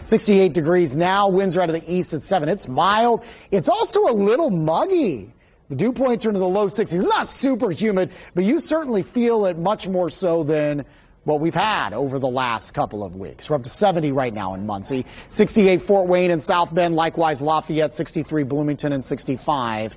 68 degrees now. Winds are out of the east at 7. It's mild. It's also a little muggy. The dew points are into the low 60s. It's not super humid, but you certainly feel it much more so than what we've had over the last couple of weeks. We're up to 70 right now in Muncie, 68 Fort Wayne and South Bend, likewise Lafayette, 63 Bloomington, and 65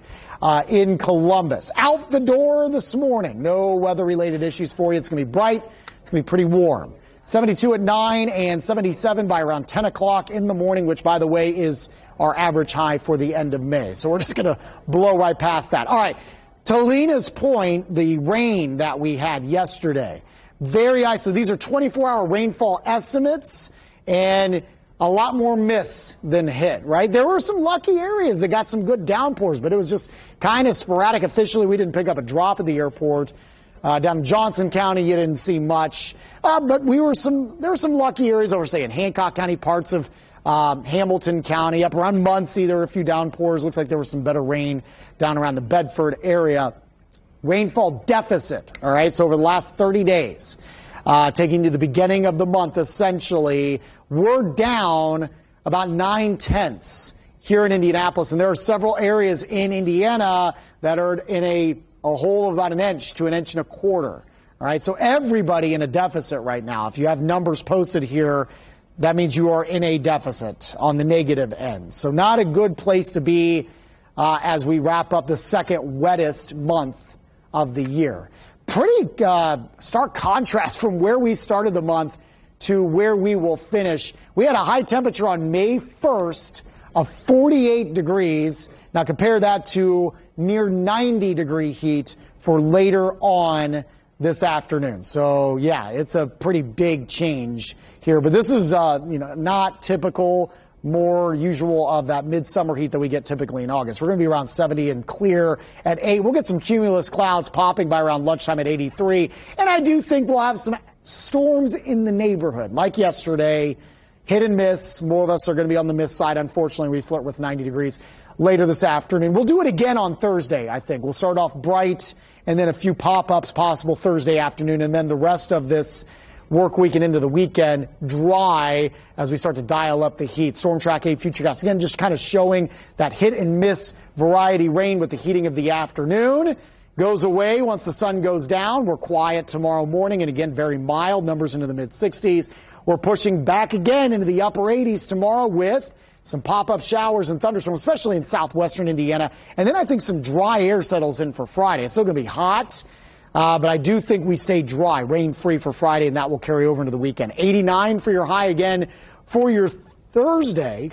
in Columbus. Out the door this morning, no weather-related issues for you. It's going to be bright. It's going to be pretty warm. 72 at 9 and 77 by around 10 o'clock in the morning, which, by the way, is our average high for the end of May. So we're just going to blow right past that. All right, to Lena's point, the rain that we had yesterday, very isolated. These are 24-hour rainfall estimates, and a lot more miss than hit, right? There were some lucky areas that got some good downpours, but it was just kind of sporadic. Officially, we didn't pick up a drop at the airport. Down in Johnson County, you didn't see much, but there were some lucky areas over, say, in Hancock County, parts of Hamilton County, up around Muncie. There were a few downpours. Looks like there was some better rain down around the Bedford area. Rainfall deficit, all right, so over the last 30 days, taking to the beginning of the month, essentially, we're down about 9/10 here in Indianapolis, and there are several areas in Indiana that are in a hole of about an inch to an inch and a quarter, all right, so everybody in a deficit right now. If you have numbers posted here, that means you are in a deficit on the negative end, so not a good place to be as we wrap up the second wettest month of the year. Pretty stark contrast from where we started the month to where we will finish. We had a high temperature on May 1st of 48 degrees. Now compare that to near 90-degree heat for later on this afternoon. So yeah, it's a pretty big change here. But this is not typical, more usual of that midsummer heat that we get typically in August. We're going to be around 70 and clear at 8. We'll get some cumulus clouds popping by around lunchtime at 83. And I do think we'll have some storms in the neighborhood, like yesterday. Hit and miss. More of us are going to be on the miss side. Unfortunately, we flirt with 90 degrees later this afternoon. We'll do it again on Thursday, I think. We'll start off bright and then a few pop-ups possible Thursday afternoon, and then the rest of this work week and into the weekend dry as we start to dial up the heat. Storm Track 8 Futurecast, again, just kind of showing that hit and miss variety rain with the heating of the afternoon. Goes away once the sun goes down. We're quiet tomorrow morning, and again, very mild, numbers into the mid-60s. We're pushing back again into the upper 80s tomorrow with some pop-up showers and thunderstorms, especially in southwestern Indiana. And then I think some dry air settles in for Friday. It's still going to be hot. But I do think we stay dry, rain-free for Friday, and that will carry over into the weekend. 89 for your high again for your Thursday,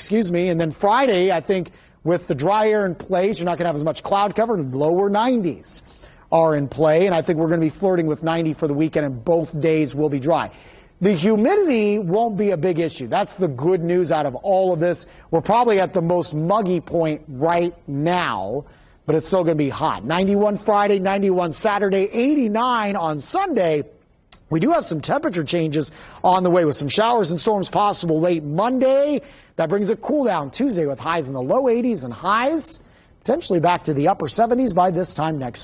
and then Friday, I think, with the dry air in place, you're not going to have as much cloud cover, and lower 90s are in play, and I think we're going to be flirting with 90 for the weekend, and both days will be dry. The humidity won't be a big issue. That's the good news out of all of this. We're probably at the most muggy point right now, but it's still going to be hot. 91 Friday, 91 Saturday, 89 on Sunday. We do have some temperature changes on the way with some showers and storms possible late Monday. That brings a cool down Tuesday with highs in the low 80s and highs potentially back to the upper 70s by this time next week.